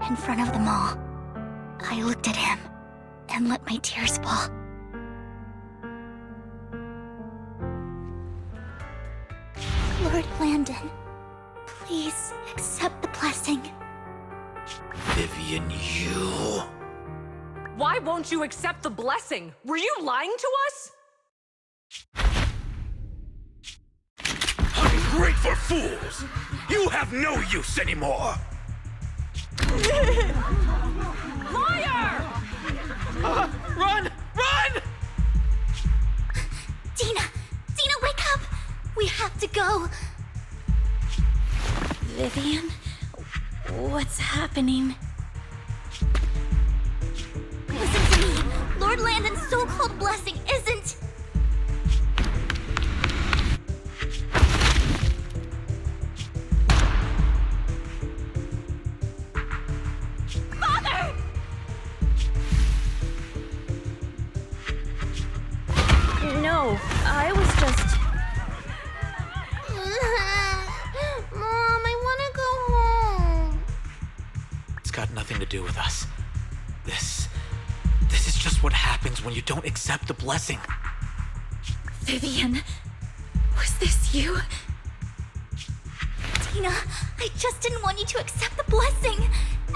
in front of them all. I looked at him and let my tears fall. Lord Landon, please accept the blessing. Vivian, you... Why won't you accept the blessing? Were you lying to us? Ungrateful fools! You have no use anymore! Liar! Run! Run! Dina! Dina, wake up! We have to go! Vivian? What's happening? Listen to me! Lord Landon's so-called blessing isn't... Father! No, I was just... Mom, I want to go home. It's got nothing to do with us. This is just what happens when you don't accept the blessing. Vivian, was this you? Tina, I just didn't want you to accept the blessing.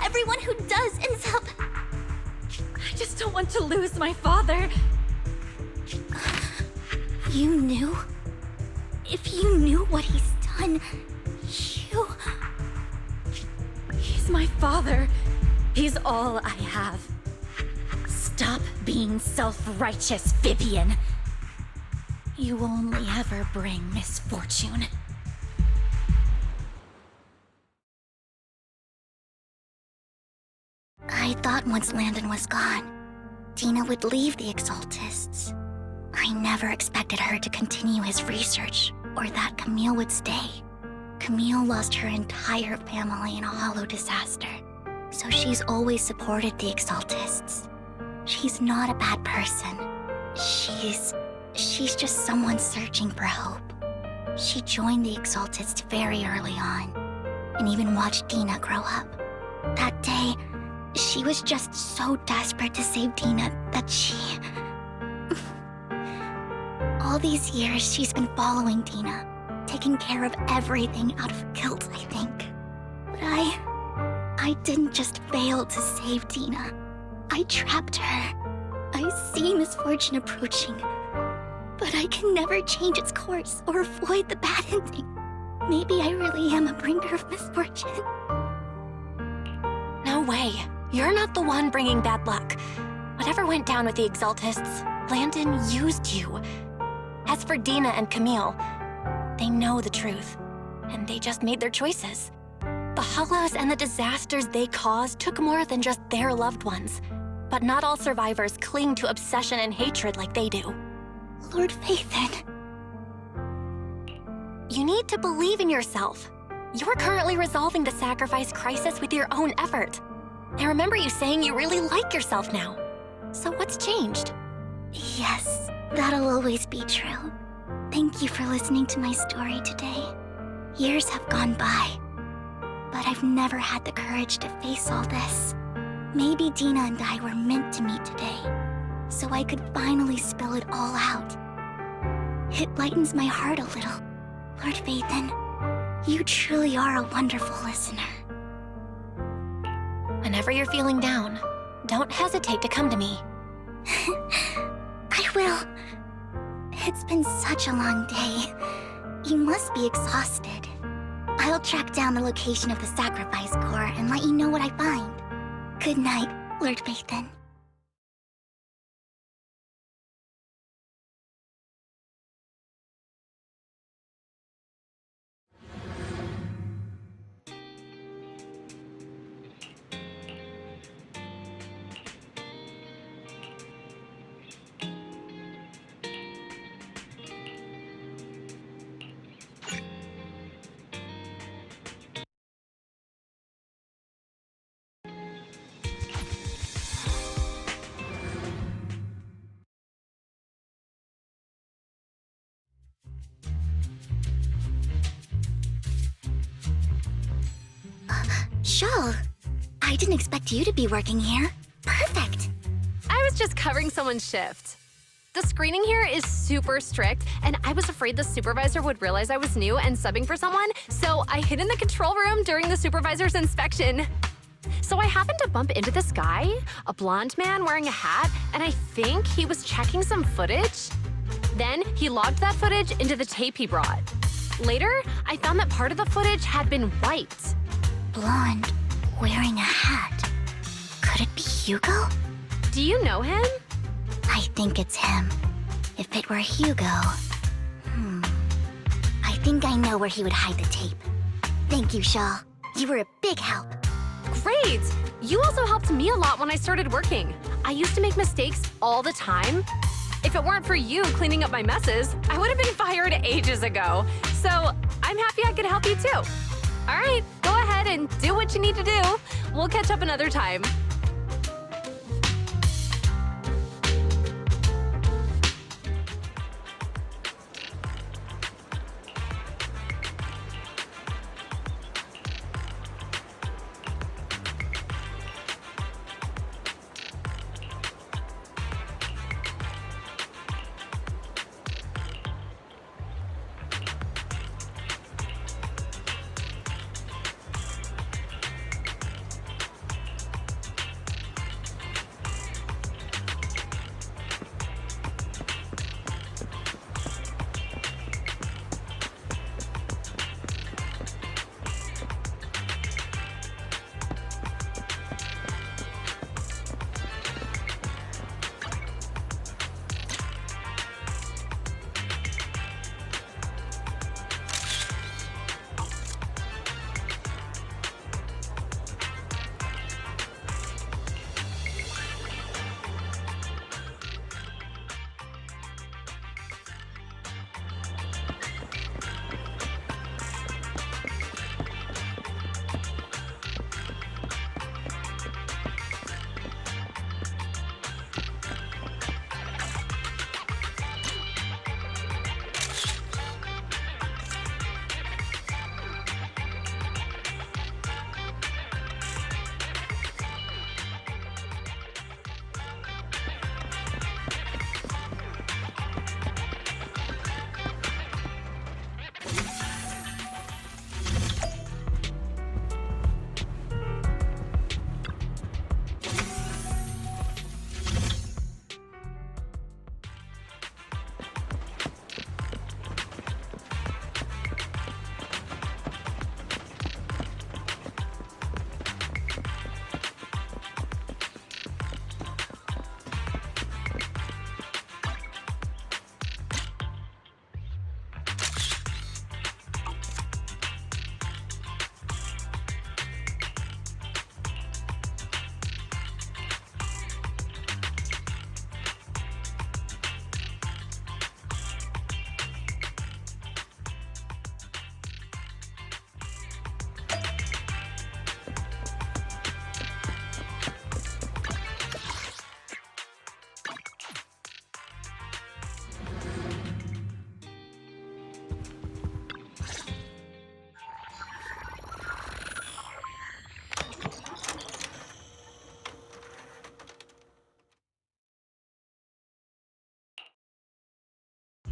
Everyone who does ends up... I just don't want to lose my father. You knew? If you knew what he's done, you... He's my father. He's all I have. Stop being self-righteous, Vivian. You only ever bring misfortune. I thought once Landon was gone, Tina would leave the Exaltists. I never expected her to continue his research, or that Camille would stay. Camille lost her entire family in a hollow disaster, so she's always supported the Exaltists. She's not a bad person. She's just someone searching for hope. She joined the Exaltists very early on, and even watched Dina grow up. That day, she was just so desperate to save Dina that she... All these years, she's been following Dina, taking care of everything out of guilt, I think. But I didn't just fail to save Dina. I trapped her. I see misfortune approaching, but I can never change its course or avoid the bad ending. Maybe I really am a bringer of misfortune. No way. You're not the one bringing bad luck. Whatever went down with the Exaltists, Landon used you. As for Dina and Camille, they know the truth, and they just made their choices. The hollows and the disasters they caused took more than just their loved ones. But not all survivors cling to obsession and hatred like they do. Lord Phaethon. You need to believe in yourself. You're currently resolving the sacrifice crisis with your own effort. I remember you saying you really like yourself now. So what's changed? Yes, that'll always be true. Thank you for listening to my story today. Years have gone by, but I've never had the courage to face all this. Maybe Dina and I were meant to meet today, so I could finally spill it all out. It lightens my heart a little. Lord Phaethon, you truly are a wonderful listener. Whenever you're feeling down, don't hesitate to come to me. I will. It's been such a long day. You must be exhausted. I'll track down the location of the sacrifice core and let you know what I find. Good night, Lord Phaethon. Shul, I didn't expect you to be working here. Perfect. I was just covering someone's shift. The screening here is super strict, and I was afraid the supervisor would realize I was new and subbing for someone, so I hid in the control room during the supervisor's inspection. So I happened to bump into this guy, a blonde man wearing a hat, and I think he was checking some footage. Then he logged that footage into the tape he brought. Later, I found that part of the footage had been wiped. Blonde, wearing a hat. Could it be Hugo? Do you know him? I think it's him. If it were Hugo... I think I know where he would hide the tape. Thank you, Shaw. You were a big help. Great! You also helped me a lot when I started working. I used to make mistakes all the time. If it weren't for you cleaning up my messes, I would have been fired ages ago. So I'm happy I could help you too. All right, go ahead and do what you need to do. We'll catch up another time.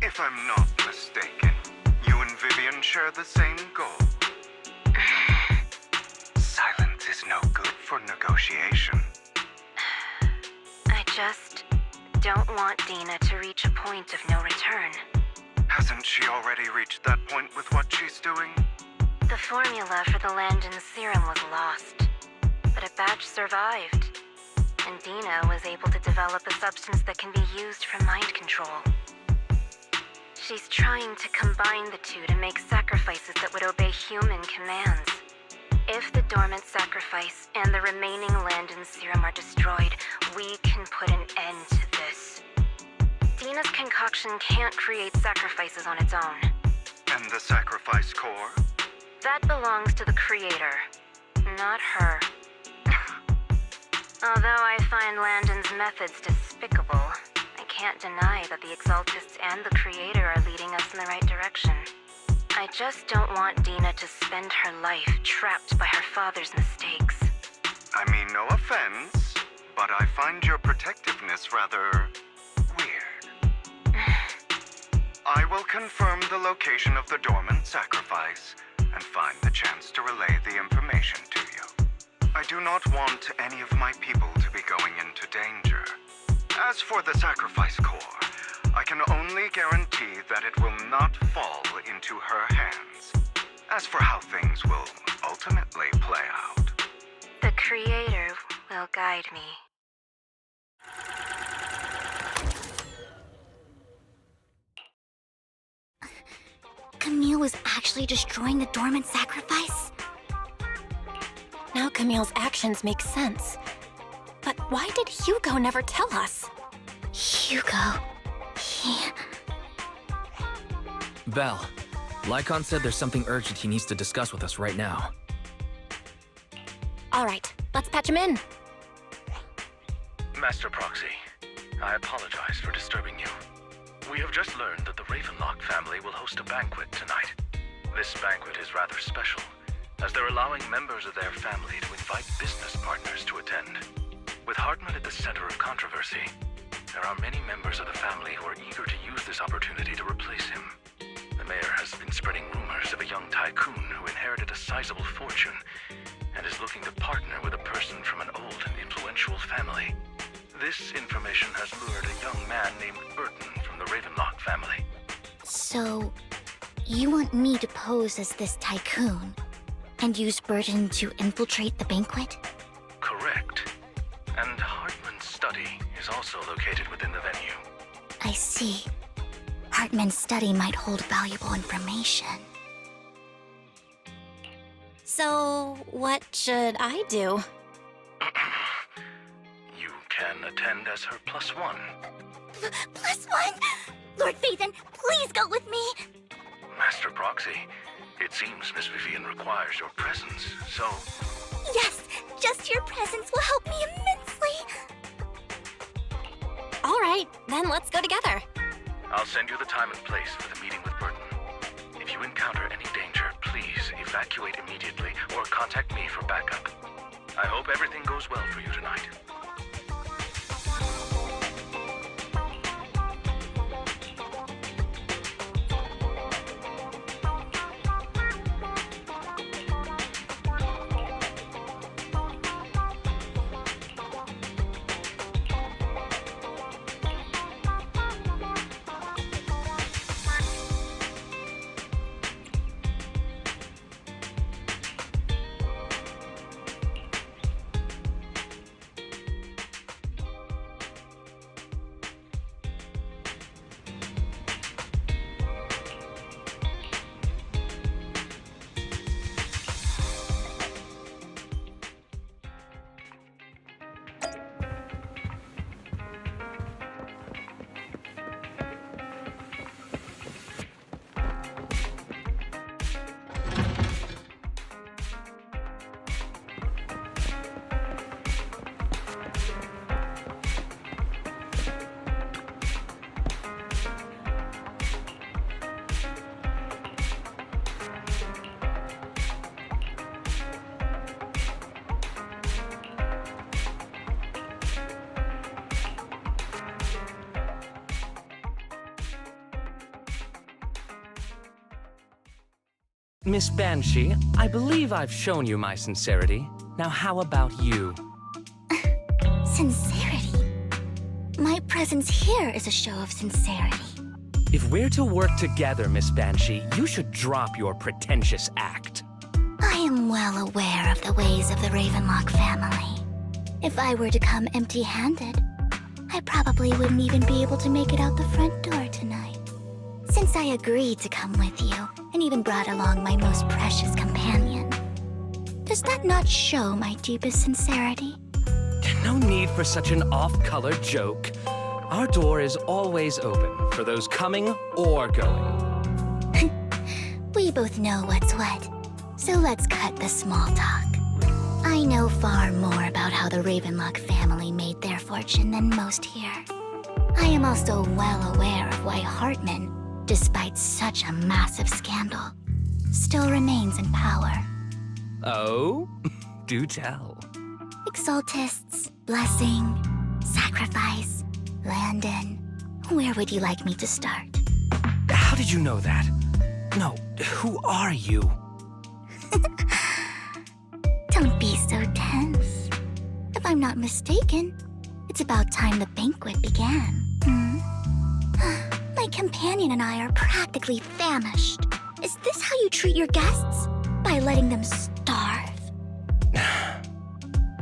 If I'm not mistaken, you and Vivian share the same goal. Silence is no good for negotiation. I just don't want Dina to reach a point of no return. Hasn't she already reached that point with what she's doing? The formula for the Landon serum was lost, but a batch survived, and Dina was able to develop a substance that can be used for mind control. She's trying to combine the two to make sacrifices that would obey human commands. If the dormant sacrifice and the remaining Landon serum are destroyed, we can put an end to this. Dina's concoction can't create sacrifices on its own. And the sacrifice core? That belongs to the creator, not her. Although I find Landon's methods despicable, I can't deny that the Exaltists and the creator are leading us in the right direction. I just don't want Dina to spend her life trapped by her father's mistakes. I mean no offense, but I find your protectiveness rather weird. I will confirm the location of the dormant sacrifice and find the chance to relay the information to you. I do not want any of my people to be going into danger. As for the sacrifice core, I can only guarantee that it will not fall into her hands. As for how things will ultimately play out, The Creator will guide me. Camille was actually destroying the dormant sacrifice? Now Camille's actions make sense. But why did Hugo never tell us? Hugo... he... Belle, Lycon said there's something urgent he needs to discuss with us right now. All right, let's patch him in. Master Proxy, I apologize for disturbing you. We have just learned that the Ravenlock family will host a banquet tonight. This banquet is rather special, as they're allowing members of their family to invite business partners to attend. With Hartman at the center of controversy, there are many members of the family who are eager to use this opportunity to replace him. The mayor has been spreading rumors of a young tycoon who inherited a sizable fortune and is looking to partner with a person from an old and influential family. This information has lured a young man named Burton from the Ravenlock family. So, you want me to pose as this tycoon and use Burton to infiltrate the banquet? Correct. And Hartman's study is also located within the venue. I see. Hartman's study might hold valuable information. So, what should I do? You can attend as her +1. +1? Lord Phaethon, please go with me! Master Proxy, it seems Miss Vivian requires your presence, so... Yes, just your presence will help me immensely! All right, then let's go together. I'll send you the time and place for the meeting with Burton. If you encounter any danger, please evacuate immediately or contact me for backup. I hope everything goes well for you tonight. Miss Banshee, I believe I've shown you my sincerity. Now how about you? Sincerity? My presence here is a show of sincerity. If we're to work together, Miss Banshee, you should drop your pretentious act. I am well aware of the ways of the Ravenlock family. If I were to come empty-handed, I probably wouldn't even be able to make it out the front door tonight. Since I agreed to come with you, and even brought along my most precious companion, does that not show my deepest sincerity? No need for such an off-color joke. Our door is always open for those coming or going. We both know what's what, so let's cut the small talk. I know far more about how the Ravenlock family made their fortune than most here. I am also well aware of why Hartman, despite such a massive scandal, still remains in power. Oh? Do tell. Exaltists, blessing, sacrifice, Landon. Where would you like me to start? How did you know that? No, who are you? Don't be so tense. If I'm not mistaken, it's about time the banquet began. My companion and I are practically famished. Is this how you treat your guests? By letting them starve?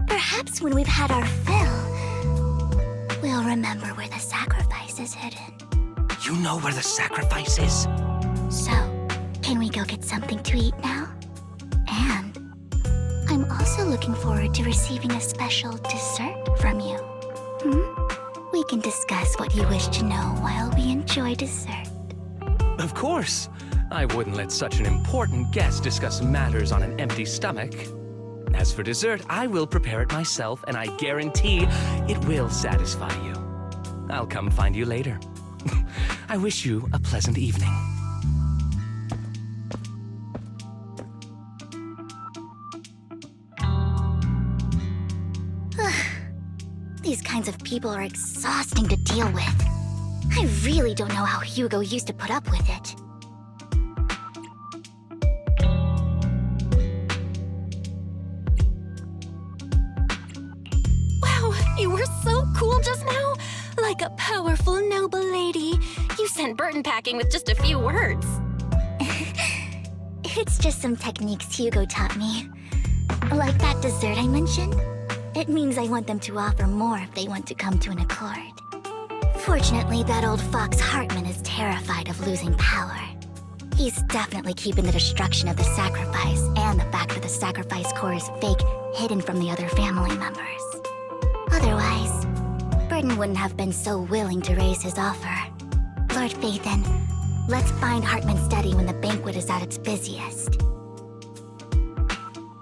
Perhaps when we've had our fill, we'll remember where the sacrifice is hidden. You know where the sacrifice is? So, can we go get something to eat now? And I'm also looking forward to receiving a special dessert from you. We can discuss what you wish to know while we enjoy dessert. Of course. I wouldn't let such an important guest discuss matters on an empty stomach. As for dessert, I will prepare it myself, and I guarantee it will satisfy you. I'll come find you later. I wish you a pleasant evening. These kinds of people are exhausting to deal with. I really don't know how Hugo used to put up with it. Wow, you were so cool just now. Like a powerful, noble lady. You sent Burton packing with just a few words. It's just some techniques Hugo taught me. Like that dessert I mentioned. It means I want them to offer more if they want to come to an accord. Fortunately, that old fox Hartman is terrified of losing power. He's definitely keeping the destruction of the sacrifice and the fact that the sacrifice core is fake hidden from the other family members. Otherwise, Burton wouldn't have been so willing to raise his offer. Lord Phaethon, let's find Hartman's study when the banquet is at its busiest.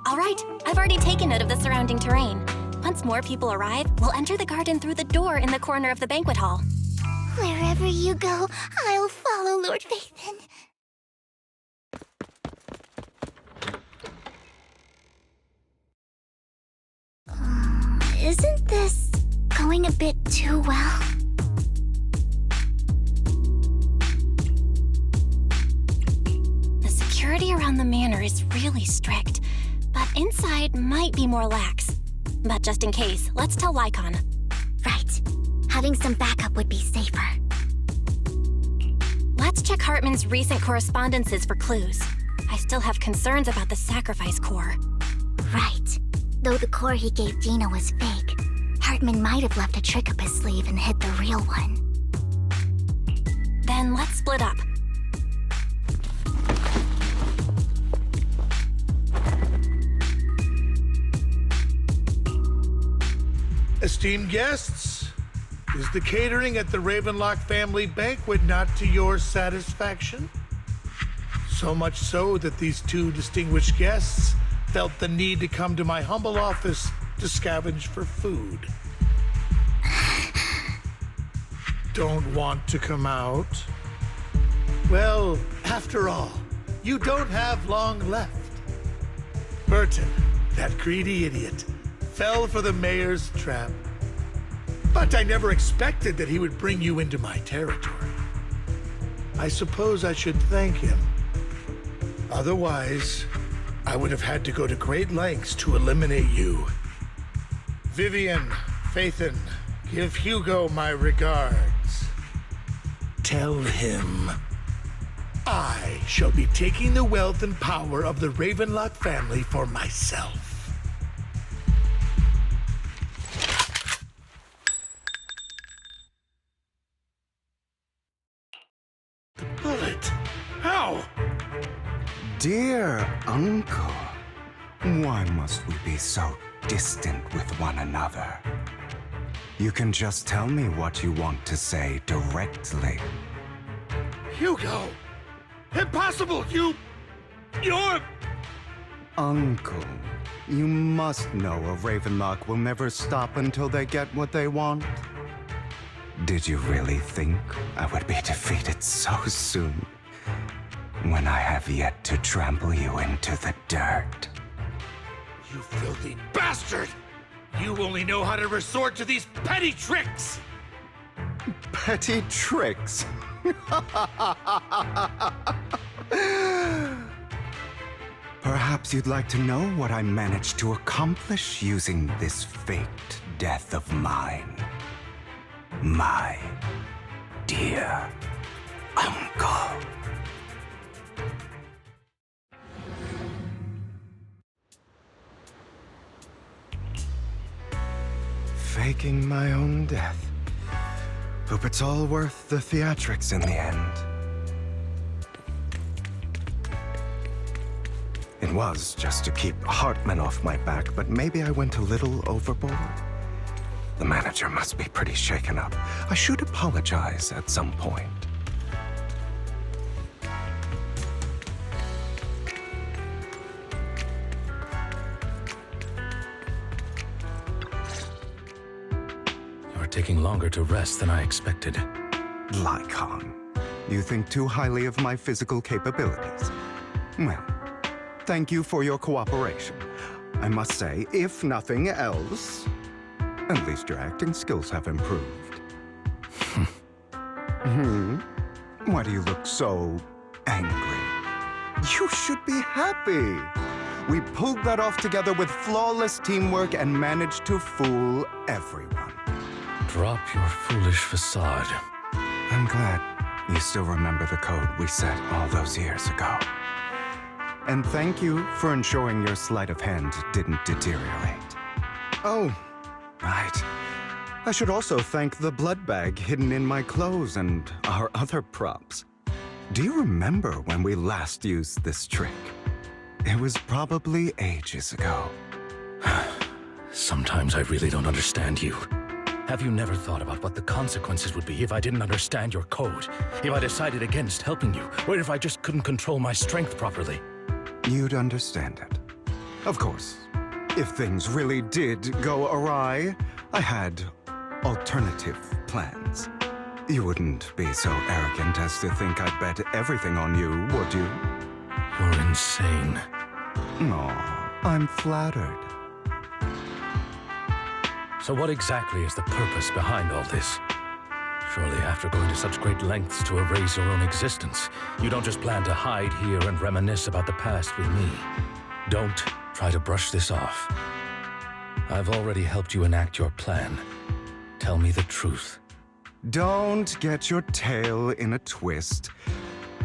All right, I've already taken note of the surrounding terrain. Once more people arrive, we'll enter the garden through the door in the corner of the banquet hall. Wherever you go, I'll follow, Lord Phaethon. Isn't this going a bit too well? The security around the manor is really strict, but inside might be more lax. But just in case, let's tell Lycon. Right. Having some backup would be safer. Let's check Hartman's recent correspondences for clues. I still have concerns about the sacrifice core. Right. Though the core he gave Dina was fake, Hartman might have left a trick up his sleeve and hid the real one. Then let's split up. Esteemed guests, is the catering at the Ravenlock family banquet not to your satisfaction? So much so that these two distinguished guests felt the need to come to my humble office to scavenge for food. Don't want to come out? Well, after all, you don't have long left. Burton, that greedy idiot, fell for the mayor's trap. But I never expected that he would bring you into my territory. I suppose I should thank him. Otherwise, I would have had to go to great lengths to eliminate you. Vivian, Phaethon, give Hugo my regards. Tell him I shall be taking the wealth and power of the Ravenlock family for myself. The bullet? How? Dear Uncle, why must we be so distant with one another? You can just tell me what you want to say directly. Hugo! Impossible! You're... Uncle, you must know a Ravenlock will never stop until they get what they want. Did you really think I would be defeated so soon? When I have yet to trample you into the dirt. You filthy bastard! You only know how to resort to these petty tricks! Petty tricks? Perhaps you'd like to know what I managed to accomplish using this faked death of mine. My dear uncle. Faking my own death. Hope it's all worth the theatrics in the end. It was just to keep Hartman off my back, but maybe I went a little overboard. The manager must be pretty shaken up. I should apologize at some point. You're taking longer to rest than I expected. Lycon, you think too highly of my physical capabilities. Well, thank you for your cooperation. I must say, if nothing else, at least your acting skills have improved. Why do you look so angry? You should be happy. We pulled that off together with flawless teamwork and managed to fool everyone. Drop your foolish facade. I'm glad you still remember the code we set all those years ago. And thank you for ensuring your sleight of hand didn't deteriorate. Oh, right. I should also thank the blood bag hidden in my clothes and our other props. Do you remember when we last used this trick? It was probably ages ago. Sometimes I really don't understand you. Have you never thought about what the consequences would be if I didn't understand your code? If I decided against helping you? Or if I just couldn't control my strength properly? You'd understand it. Of course, if things really did go awry, I had alternative plans. You wouldn't be so arrogant as to think I'd bet everything on you, would you? You're insane. Aw, I'm flattered. So what exactly is the purpose behind all this? Surely after going to such great lengths to erase your own existence, you don't just plan to hide here and reminisce about the past with me. Don't try to brush this off. I've already helped you enact your plan. Tell me the truth. Don't get your tail in a twist.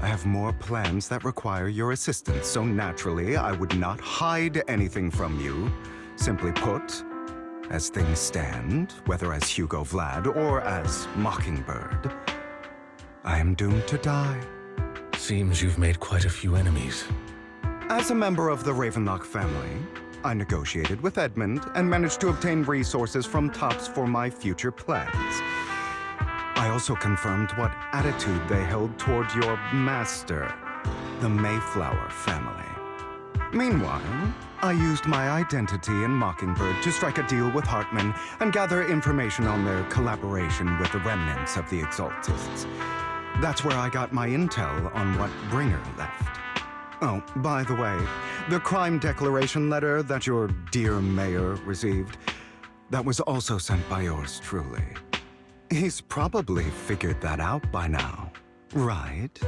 I have more plans that require your assistance, so naturally I would not hide anything from you. Simply put, as things stand, whether as Hugo Vlad or as Mockingbird, I am doomed to die. Seems you've made quite a few enemies. As a member of the Ravenlock family, I negotiated with Edmund and managed to obtain resources from Tops for my future plans. I also confirmed what attitude they held toward your master, the Mayflower family. Meanwhile, I used my identity in Mockingbird to strike a deal with Hartman and gather information on their collaboration with the remnants of the Exaltists. That's where I got my intel on what Bringer left. Oh, by the way, the crime declaration letter that your dear mayor received, that was also sent by yours truly. He's probably figured that out by now, right?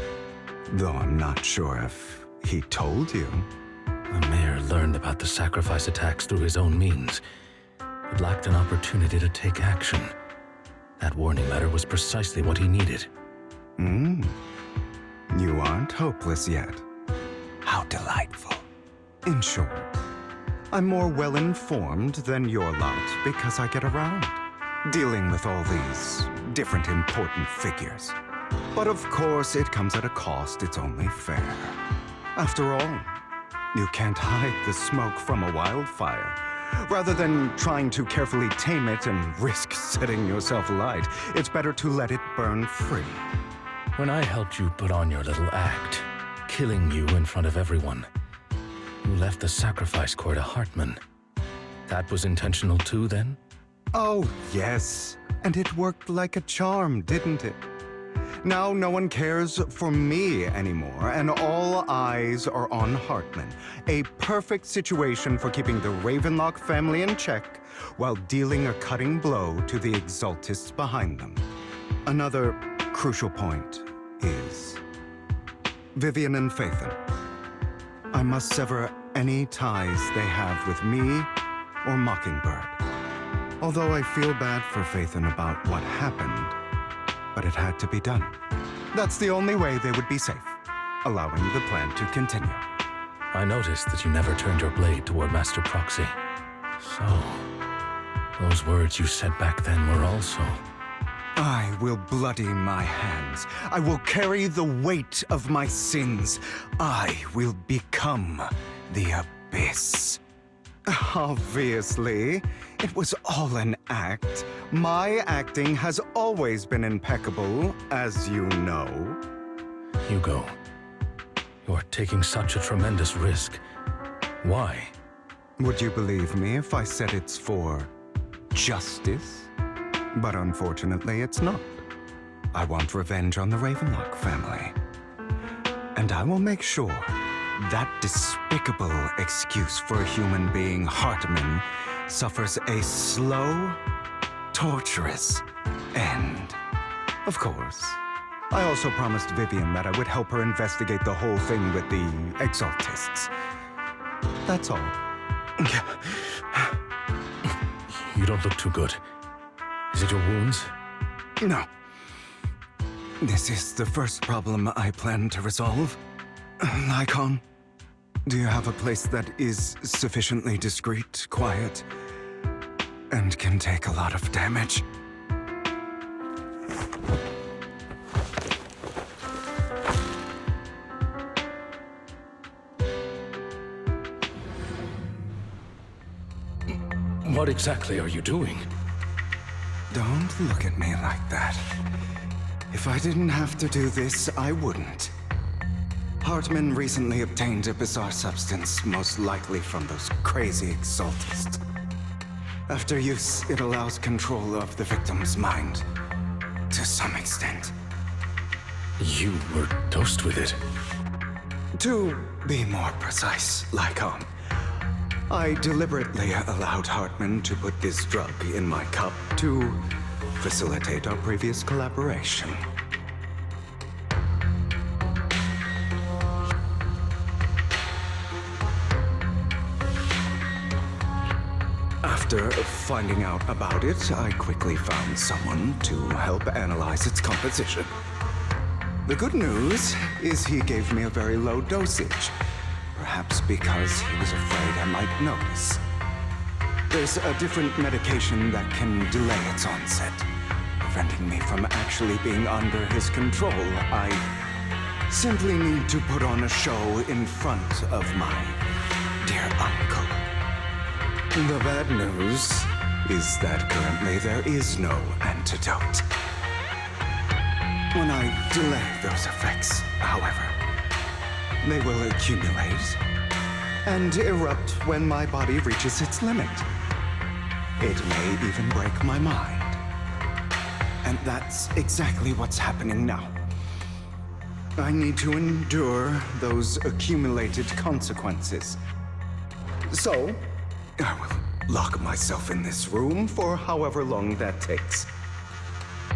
Though I'm not sure if he told you. The mayor learned about the sacrifice attacks through his own means, but lacked an opportunity to take action. That warning letter was precisely what he needed. You aren't hopeless yet. How delightful. In short, I'm more well-informed than your lot because I get around, dealing with all these different important figures. But of course, it comes at a cost. It's only fair. After all, you can't hide the smoke from a wildfire. Rather than trying to carefully tame it and risk setting yourself alight, it's better to let it burn free. When I helped you put on your little act, killing you in front of everyone, you left the sacrifice core to Hartman. That was intentional too, then? Oh, yes. And it worked like a charm, didn't it? Now no one cares for me anymore, and all eyes are on Hartman. A perfect situation for keeping the Ravenlock family in check while dealing a cutting blow to the Exaltists behind them. Another crucial point is Vivian and Phaethon. I must sever any ties they have with me or Mockingbird. Although I feel bad for Phaethon about what happened, but it had to be done. That's the only way they would be safe, allowing the plan to continue. I noticed that you never turned your blade toward Master Proxy. So, those words you said back then were also... I will bloody my hands. I will carry the weight of my sins. I will become the Abyss. Obviously, it was all an act. My acting has always been impeccable, as you know. Hugo, you're taking such a tremendous risk. Why? Would you believe me if I said it's for justice? But unfortunately, it's not. I want revenge on the Ravenlock family. And I will make sure that despicable excuse for a human being, Hartman, suffers a slow, torturous end. Of course, I also promised Vivian that I would help her investigate the whole thing with the Exaltists. That's all. You don't look too good. Is it your wounds? No. This is the first problem I plan to resolve. Lycon, do you have a place that is sufficiently discreet, quiet, and can take a lot of damage? What exactly are you doing? Don't look at me like that. If I didn't have to do this, I wouldn't. Hartman recently obtained a bizarre substance, most likely from those crazy Exaltists. After use, it allows control of the victim's mind, to some extent. You were dosed with it. To be more precise, Lycon, I deliberately allowed Hartman to put this drug in my cup to facilitate our previous collaboration. After finding out about it, I quickly found someone to help analyze its composition. The good news is he gave me a very low dosage. Perhaps because he was afraid I might notice. There's a different medication that can delay its onset, preventing me from actually being under his control. I simply need to put on a show in front of my dear uncle. The bad news is that currently there is no antidote. When I delay those effects, however, they will accumulate and erupt when my body reaches its limit. It may even break my mind. And that's exactly what's happening now. I need to endure those accumulated consequences. So, I will lock myself in this room for however long that takes.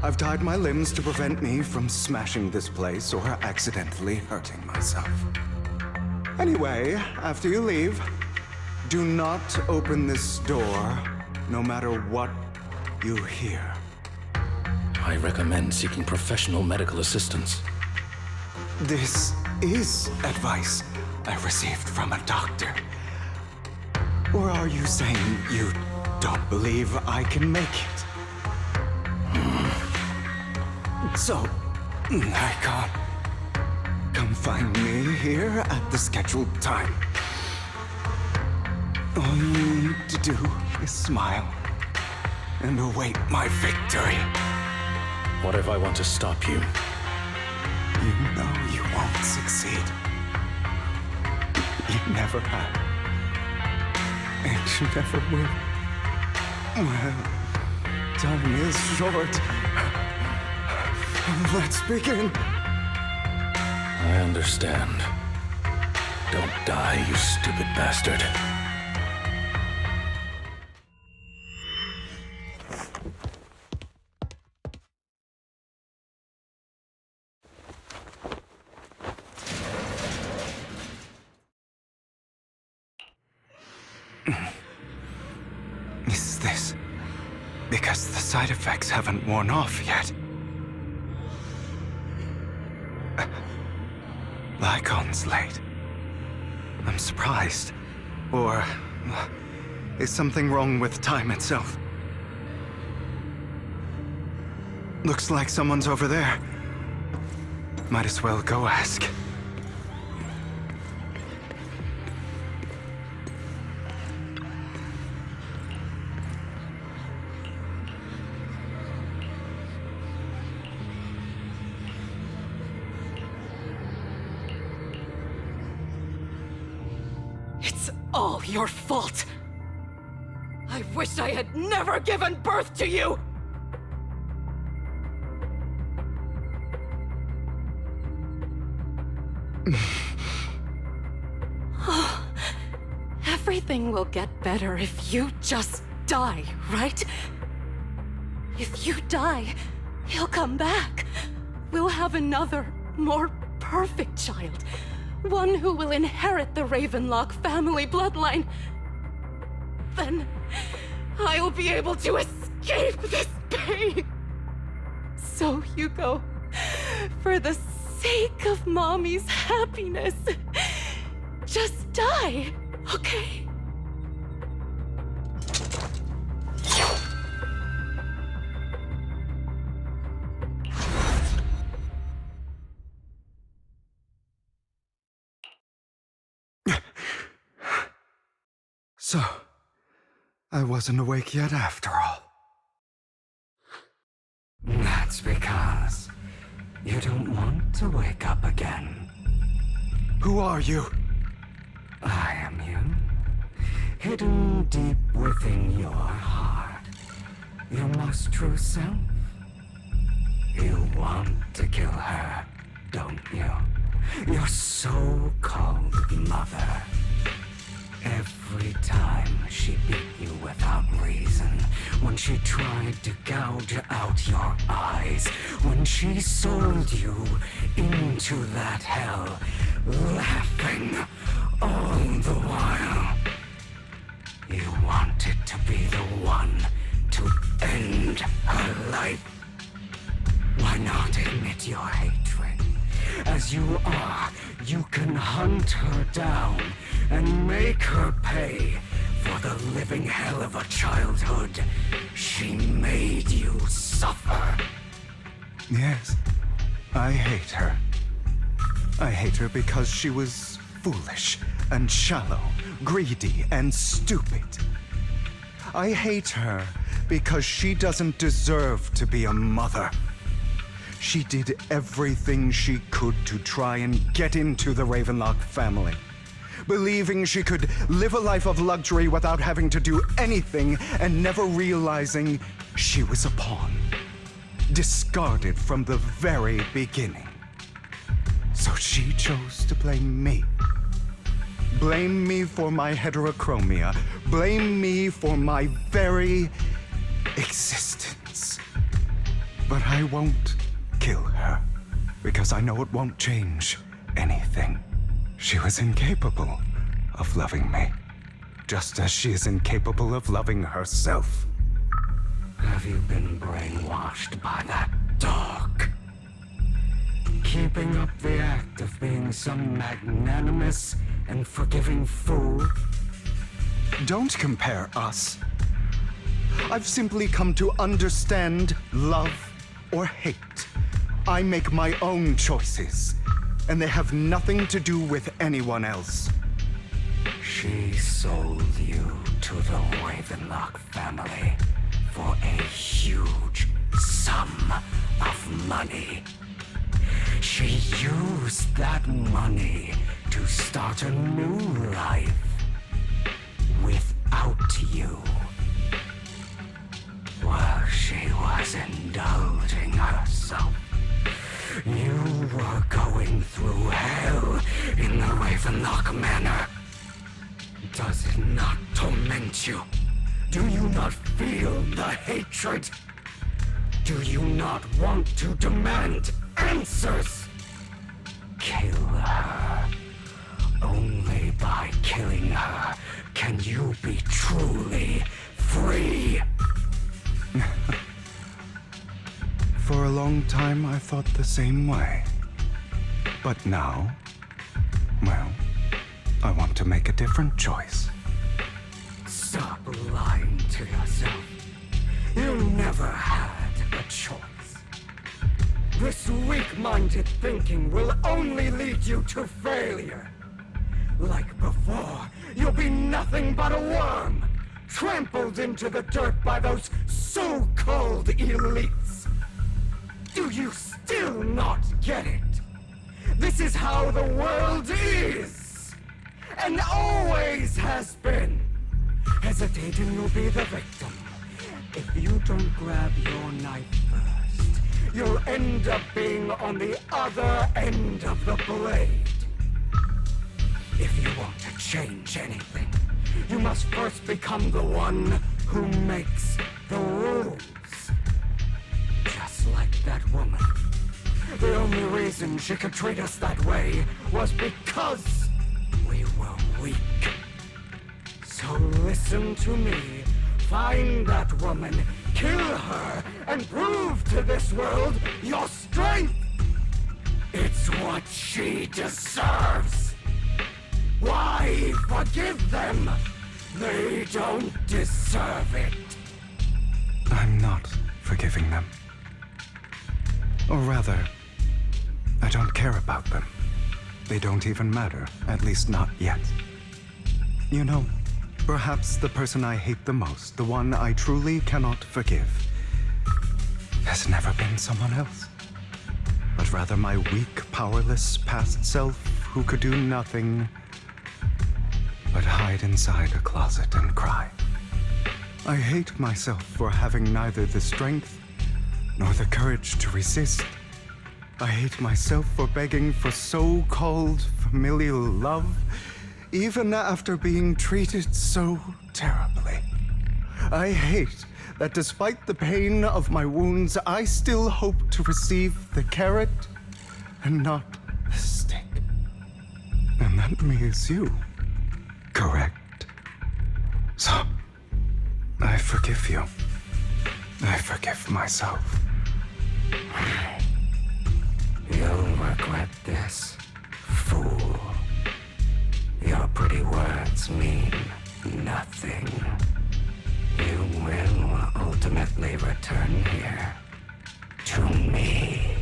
I've tied my limbs to prevent me from smashing this place or accidentally hurting myself. Anyway, after you leave, do not open this door, no matter what you hear. I recommend seeking professional medical assistance. This is advice I received from a doctor. Or are you saying you don't believe I can make it? So, Lycon, come find me here at the scheduled time. All you need to do is smile and await my victory. What if I want to stop you? You know you won't succeed. You never have. And you never will. Well, time is short. Let's begin. I understand. Don't die, you stupid bastard. Is this because the side effects haven't worn off yet? Lycon's late. I'm surprised. Or is something wrong with time itself? Looks like someone's over there. Might as well go ask. It's all your fault. I wish I had never given birth to you! Everything will get better if you just die, right? If you die, he'll come back. We'll have another, more perfect child. One who will inherit the Ravenlock family bloodline. Then I'll be able to escape this pain. So, Hugo, for the sake of Mommy's happiness, just die, okay? So, I wasn't awake yet after all. That's because you don't want to wake up again. Who are you? I am you. Hidden deep within your heart. Your most true self. You want to kill her, don't you? Your so-called mother. Every time she beat you without reason, when she tried to gouge out your eyes, when she sold you into that hell, laughing all the while. You wanted to be the one to end her life. Why not admit your hatred? As you are, you can hunt her down and make her pay for the living hell of a childhood she made you suffer. Yes, I hate her. I hate her because she was foolish and shallow, greedy and stupid. I hate her because she doesn't deserve to be a mother. She did everything she could to try and get into the Ravenlock family, believing she could live a life of luxury without having to do anything and never realizing she was a pawn, discarded from the very beginning. So she chose to blame me. Blame me for my heterochromia. Blame me for my very existence. But I won't kill her, because I know it won't change anything. She was incapable of loving me, just as she is incapable of loving herself. Have you been brainwashed by that dog? Keeping up the act of being some magnanimous and forgiving fool? Don't compare us. I've simply come to understand love or hate. I make my own choices, and they have nothing to do with anyone else. She sold you to the Ravenlock family for a huge sum of money. She used that money to start a new life without you. While she was indulging herself You were going through hell in the Ravenlock Manor. Does it not torment you? Do you not feel the hatred? Do you not want to demand answers? Kill her. Only by killing her can you be truly free. For a long time, I thought the same way. But now, well, I want to make a different choice. Stop lying to yourself. You never had a choice. This weak-minded thinking will only lead you to failure. Like before, you'll be nothing but a worm, trampled into the dirt by those so-called elites. Do you still not get it? This is how the world is, and always has been. Hesitating, you'll be the victim. If you don't grab your knife first, you'll end up being on the other end of the blade. If you want to change anything, you must first become the one who makes the rules. Just like that woman. The only reason she could treat us that way was because we were weak. So listen to me. Find that woman, kill her, and prove to this world your strength. It's what she deserves. Why forgive them? They don't deserve it. I'm not forgiving them. Or rather, I don't care about them. They don't even matter, at least not yet. You know, perhaps the person I hate the most, the one I truly cannot forgive, has never been someone else, but rather my weak, powerless past self who could do nothing but hide inside a closet and cry. I hate myself for having neither the strength nor the courage to resist. I hate myself for begging for so-called familial love, even after being treated so terribly. I hate that despite the pain of my wounds, I still hope to receive the carrot and not the stick. And that means you, correct? So, I forgive you. I forgive myself. You'll regret this, fool. Your pretty words mean nothing. You will ultimately return here to me.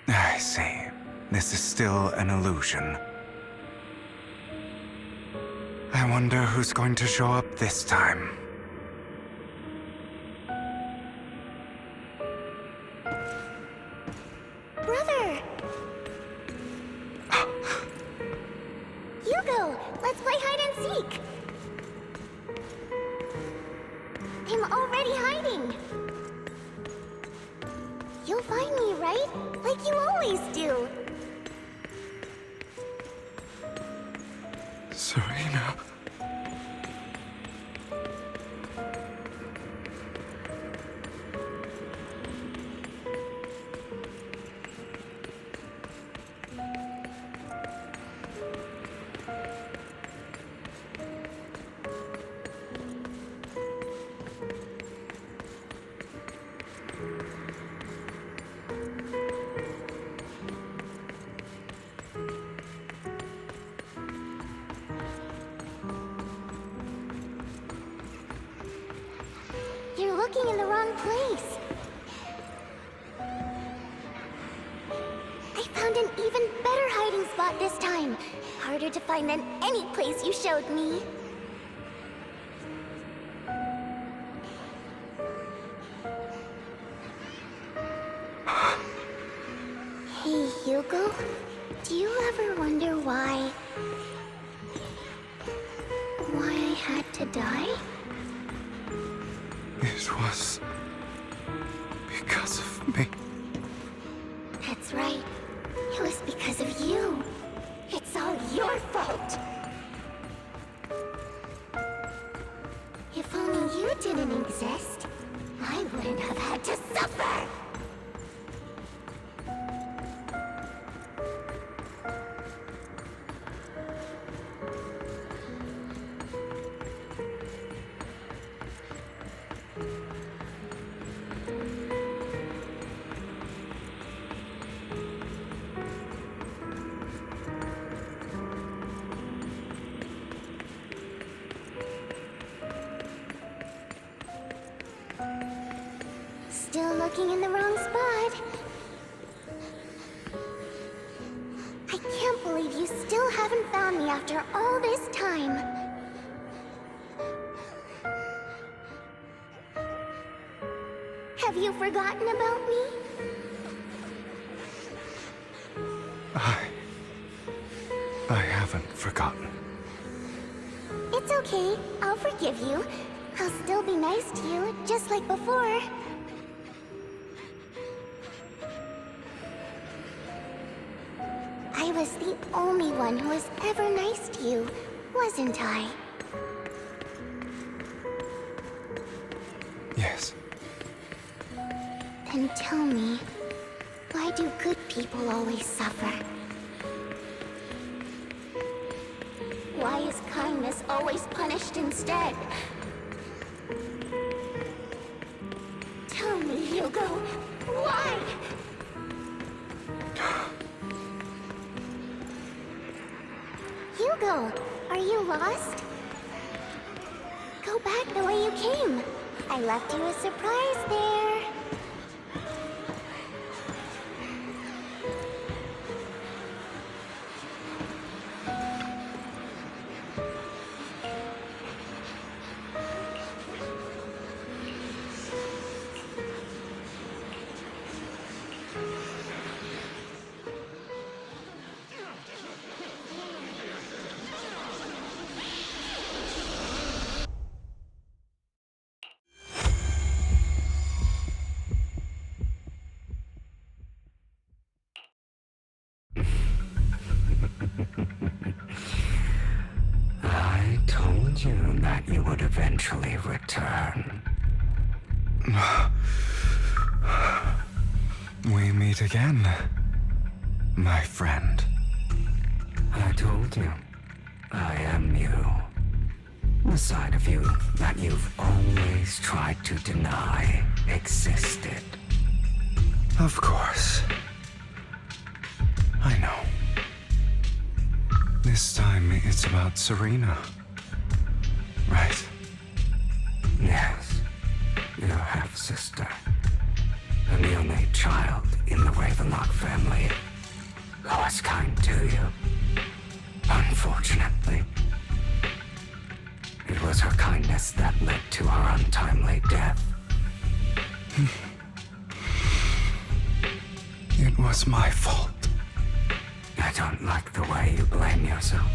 I see. This is still an illusion. I wonder who's going to show up this time. Brother! Hugo, let's play hide and seek! I'm already hiding! You'll find me, right? Like you always do! Serena. You're looking in the wrong place. I found an even better hiding spot this time. Harder to find than any place you showed me. Hugo, do you ever wonder why I had to die? It was because of me. That's right. It was because of you. It's all your fault. If only you didn't exist, I wouldn't have had to suffer. Still looking in the wrong spot. I can't believe you still haven't found me after all this time. Have you forgotten about me? I haven't forgotten. It's okay. I'll forgive you. I'll still be nice to you, just like before. I was the only one who was ever nice to you, wasn't I? Yes. Then tell me, why do good people always suffer? Why is kindness always punished instead? Tell me, Hugo, why? Hugo, are you lost? Go back the way you came. I left you a surprise there. I told you that you would eventually return. We meet again, my friend. I told you, I am you. The side of you that you've always tried to deny existed. Of course. I know. This time it's about Serena. Right? Yes, your half-sister. And the only child in the Ravenlock family who was kind to you. Unfortunately, it was her kindness that led to her untimely death. It was my fault. I don't like the way you blame yourself.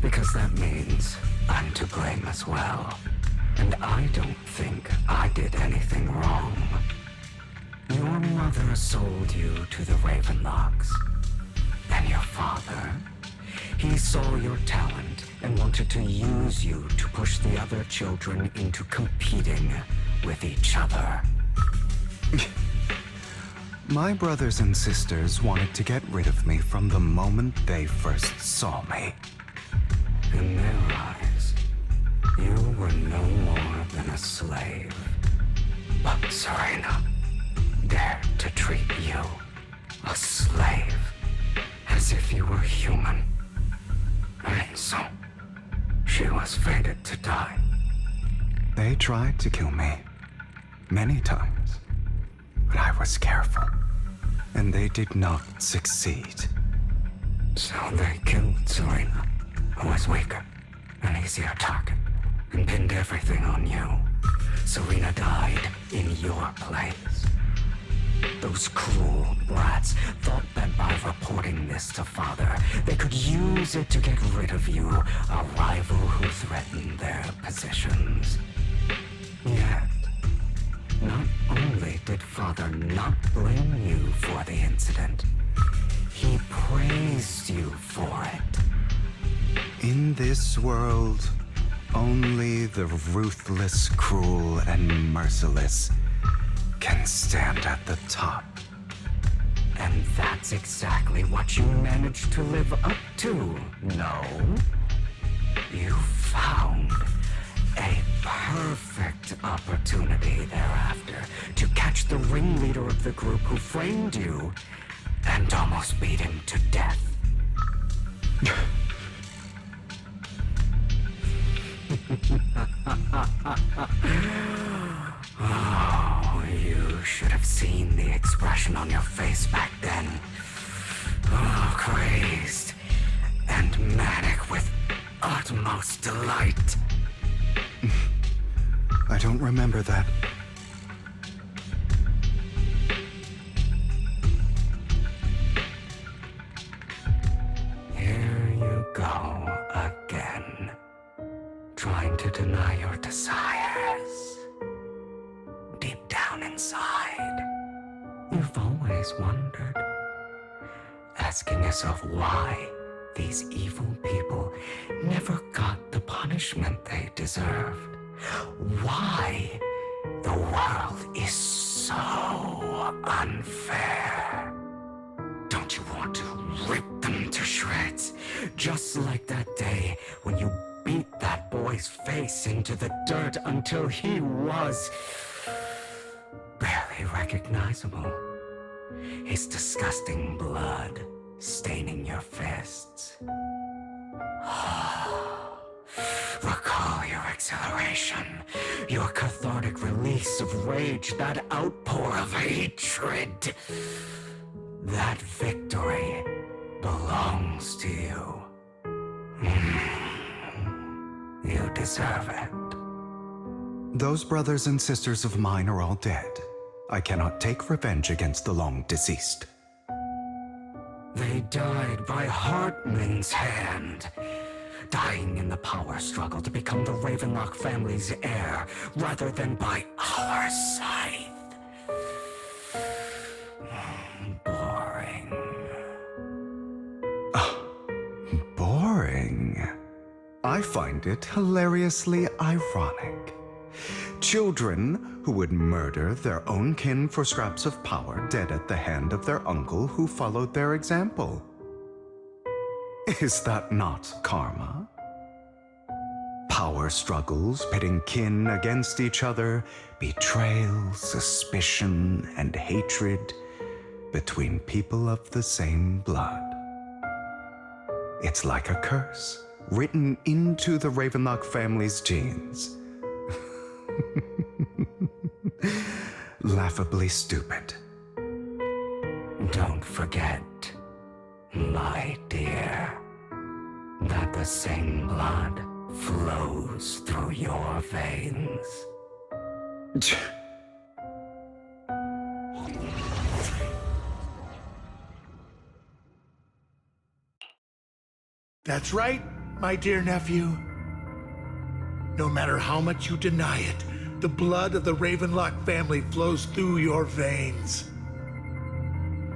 Because that means I'm to blame as well. And I don't think I did anything wrong. Your mother sold you to the Ravenlocks. And your father, he saw your talent and wanted to use you to push the other children into competing with each other. My brothers and sisters wanted to get rid of me from the moment they first saw me. In their eyes, you were no more than a slave. But Serena dared to treat you, a slave, as if you were human. And so, she was fated to die. They tried to kill me many times, but I was careful, and they did not succeed. So they killed Serena, who was weaker, an easier target, and pinned everything on you. Serena died in your place. Those cruel brats thought that by reporting this to Father, they could use it to get rid of you, a rival who threatened their positions. Yet, not only did Father not blame you for the incident, he praised you for it. In this world, only the ruthless, cruel, and merciless can stand at the top. And that's exactly what you managed to live up to, no? You found a perfect opportunity thereafter to catch the ringleader of the group who framed you and almost beat him to death. Oh, you should have seen the expression on your face back then. Oh, crazed and manic with utmost delight. I don't remember that. Here you go again, trying to deny your desires. Deep down inside, you've always wondered, asking yourself why these evil people never got the punishment they deserved. Why the world is so unfair. Don't you want to rip them to shreds? Just like that day when you beat that boy's face into the dirt until he was barely recognizable. His disgusting blood staining your fists. Recall your exhilaration, your cathartic release of rage, that outpour of hatred. That victory belongs to you. You deserve it. Those brothers and sisters of mine are all dead. I cannot take revenge against the long deceased. They died by Hartman's hand, dying in the power struggle to become the Ravenlock family's heir, rather than by our scythe. Boring. Boring? I find it hilariously ironic. Children who would murder their own kin for scraps of power dead at the hand of their uncle who followed their example. Is that not karma? Power struggles pitting kin against each other, betrayal, suspicion, and hatred between people of the same blood. It's like a curse written into the Ravenlock family's genes. Laughably stupid. Don't forget, my dear, that the same blood flows through your veins. That's right, my dear nephew. No matter how much you deny it, the blood of the Ravenlock family flows through your veins.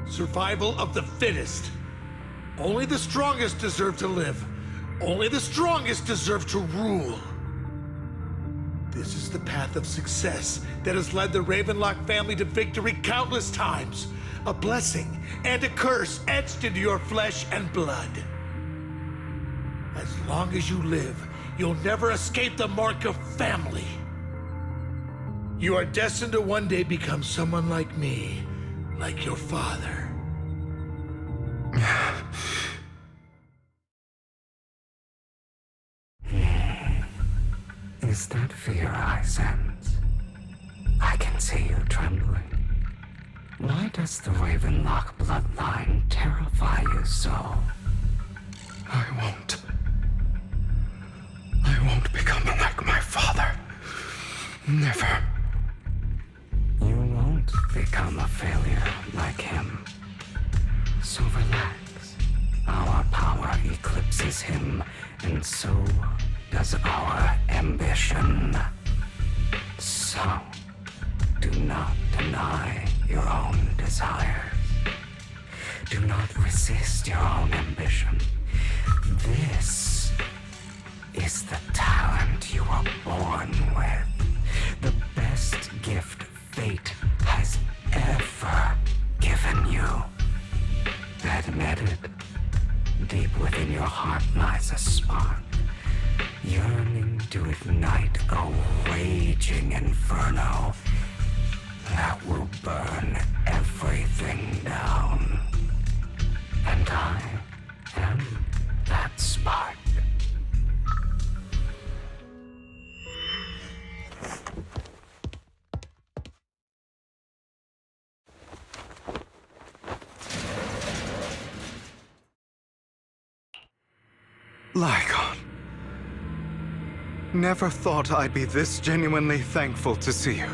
Survival of the fittest. Only the strongest deserve to live. Only the strongest deserve to rule. This is the path of success that has led the Ravenlock family to victory countless times. A blessing and a curse etched into your flesh and blood. As long as you live, you'll never escape the mark of family. You are destined to one day become someone like me, like your father. Is that fear I sense? I can see you trembling. Why does the Ravenlock bloodline terrify you so? I won't become like my father. Never. You won't become a failure. loves him, and so does our ambition. So, do not deny your own desires. Do not resist your own ambition. This is the talent you were born with. The best gift fate has ever given you. Admit it. Deep within your heart lies a spark, yearning to ignite a raging inferno that will burn everything down. And I am that spark. Lycon. Never thought I'd be this genuinely thankful to see you.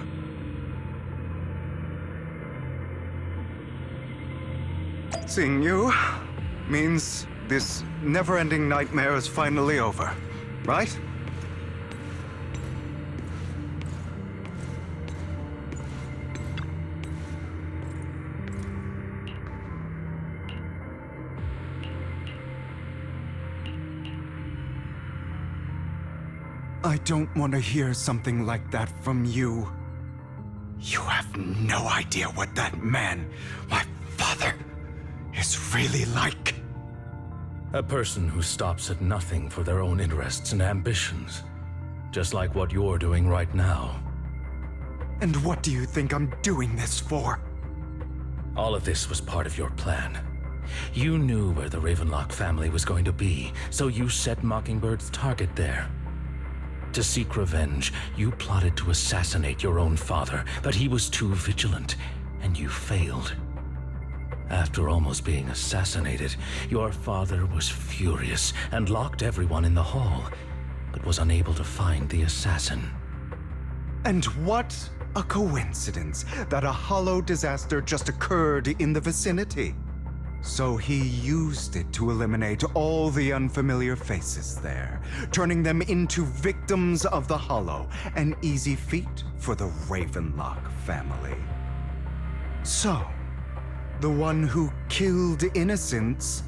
Seeing you means this never-ending nightmare is finally over, right? I don't want to hear something like that from you. You have no idea what that man, my father, is really like. A person who stops at nothing for their own interests and ambitions. Just like what you're doing right now. And what do you think I'm doing this for? All of this was part of your plan. You knew where the Ravenlock family was going to be, so you set Mockingbird's target there. To seek revenge, you plotted to assassinate your own father, but he was too vigilant, and you failed. After almost being assassinated, your father was furious and locked everyone in the hall, but was unable to find the assassin. And what a coincidence that a hollow disaster just occurred in the vicinity. So he used it to eliminate all the unfamiliar faces there, turning them into victims of the Hollow, an easy feat for the Ravenlock family. So, the one who killed innocents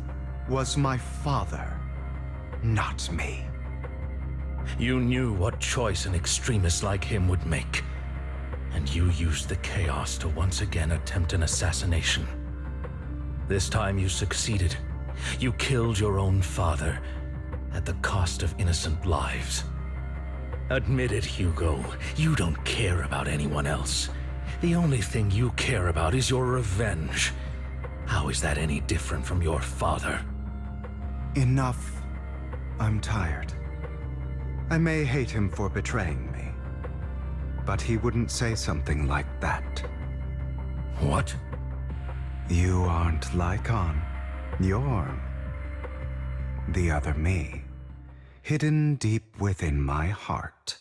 was my father, not me. You knew what choice an extremist like him would make, and you used the chaos to once again attempt an assassination. This time you succeeded. You killed your own father at the cost of innocent lives. Admit it, Hugo. You don't care about anyone else. The only thing you care about is your revenge. How is that any different from your father? Enough. I'm tired. I may hate him for betraying me, but he wouldn't say something like that. What? You aren't Lycon. You're the other me, hidden deep within my heart.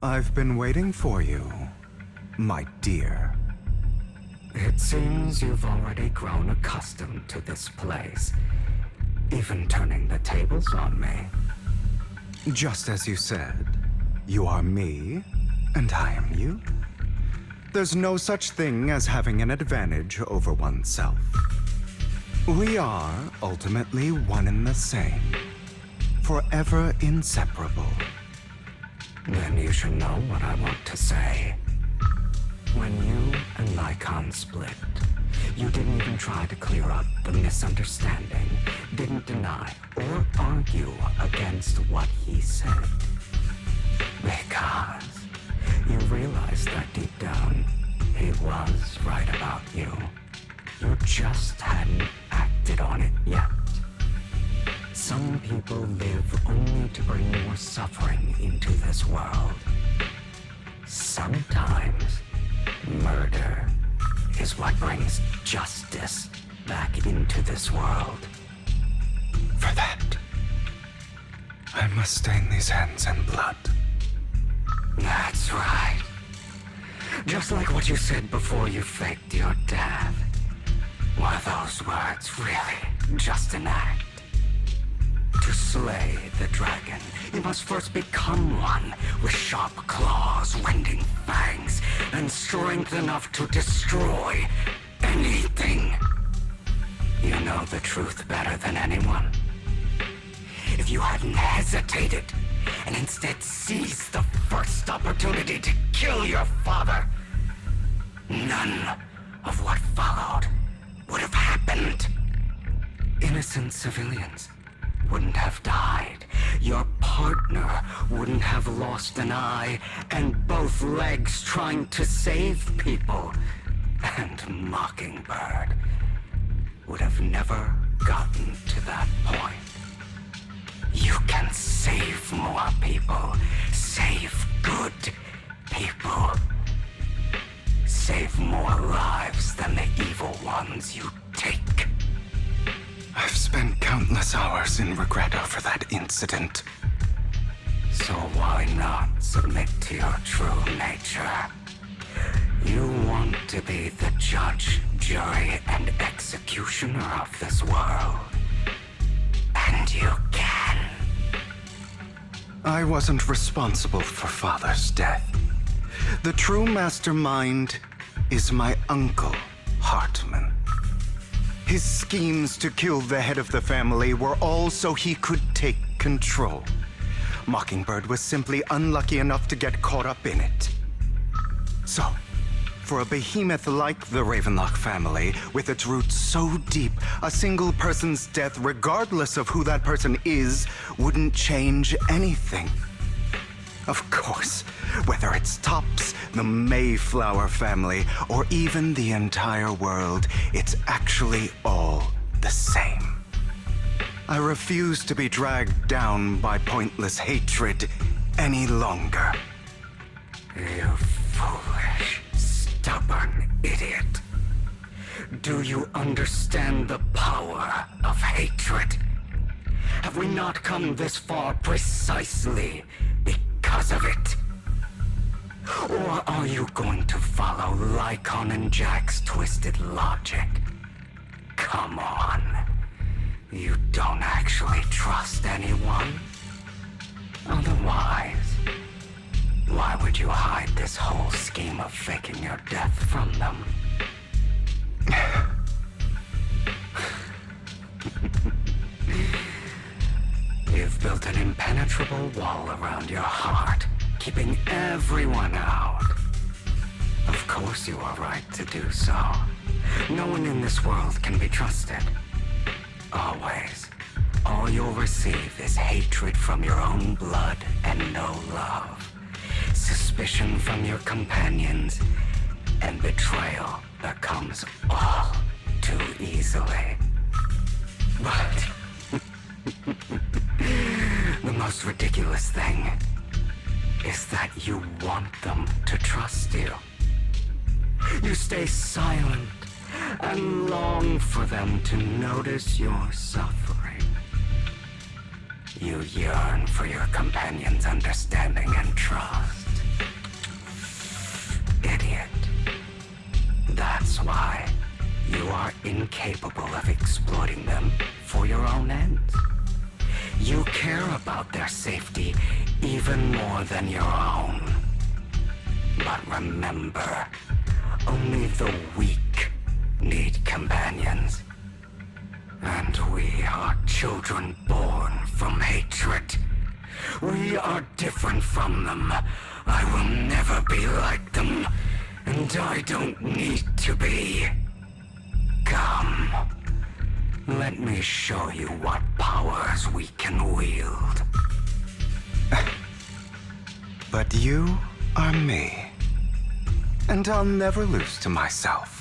I've been waiting for you, my dear. It seems you've already grown accustomed to this place, even turning the tables on me. Just as you said, you are me, and I am you. There's no such thing as having an advantage over oneself. We are ultimately one and the same, forever inseparable. Then you should know what I want to say. When you and Lycon split, you didn't even try to clear up the misunderstanding, didn't deny or argue against what he said. Because you realized that deep down, he was right about you. You just hadn't acted on it yet. Some people live only to bring more suffering into this world. Sometimes, murder is what brings justice back into this world. For that, I must stain these hands in blood. That's right. Just like what you said before you faked your death. Were those words really just an act? To slay the dragon, you must first become one with sharp claws, winding fangs, and strength enough to destroy anything. You know the truth better than anyone. If you hadn't hesitated and instead seized the first opportunity to kill your father, none of what followed would have happened. Innocent civilians wouldn't have died. Your partner wouldn't have lost an eye and both legs trying to save people. And Mockingbird would have never gotten to that point. You can save more people. Save good people. Save more lives than the evil ones you take. I've spent countless hours in regret over that incident. So why not submit to your true nature? You want to be the judge, jury, and executioner of this world. And you can. I wasn't responsible for Father's death. The true mastermind is my uncle, Hartman. His schemes to kill the head of the family were all so he could take control. Mockingbird was simply unlucky enough to get caught up in it. So, for a behemoth like the Ravenlock family, with its roots so deep, a single person's death, regardless of who that person is, wouldn't change anything. Of course, whether it's Tops, the Mayflower family, or even the entire world, it's actually all the same. I refuse to be dragged down by pointless hatred any longer. You foolish, stubborn idiot. Do you understand the power of hatred? Have we not come this far precisely because of it? Or are you going to follow Lycon and Jack's twisted logic? Come on. You don't actually trust anyone? Otherwise, why would you hide this whole scheme of faking your death from them? You've built an impenetrable wall around your heart, keeping everyone out. Of course you are right to do so. No one in this world can be trusted. Always. All you'll receive is hatred from your own blood and no love. Suspicion from your companions, and betrayal that comes all too easily. But the most ridiculous thing is that you want them to trust you. You stay silent and long for them to notice your suffering. You yearn for your companions' understanding and trust. Idiot. That's why you are incapable of exploiting them for your own ends. You care about their safety even more than your own. But remember, only the weak need companions. And we are children born from hatred. We are different from them. I will never be like them, and I don't need to be. Come. Let me show you what powers we can wield. But you are me, and I'll never lose to myself.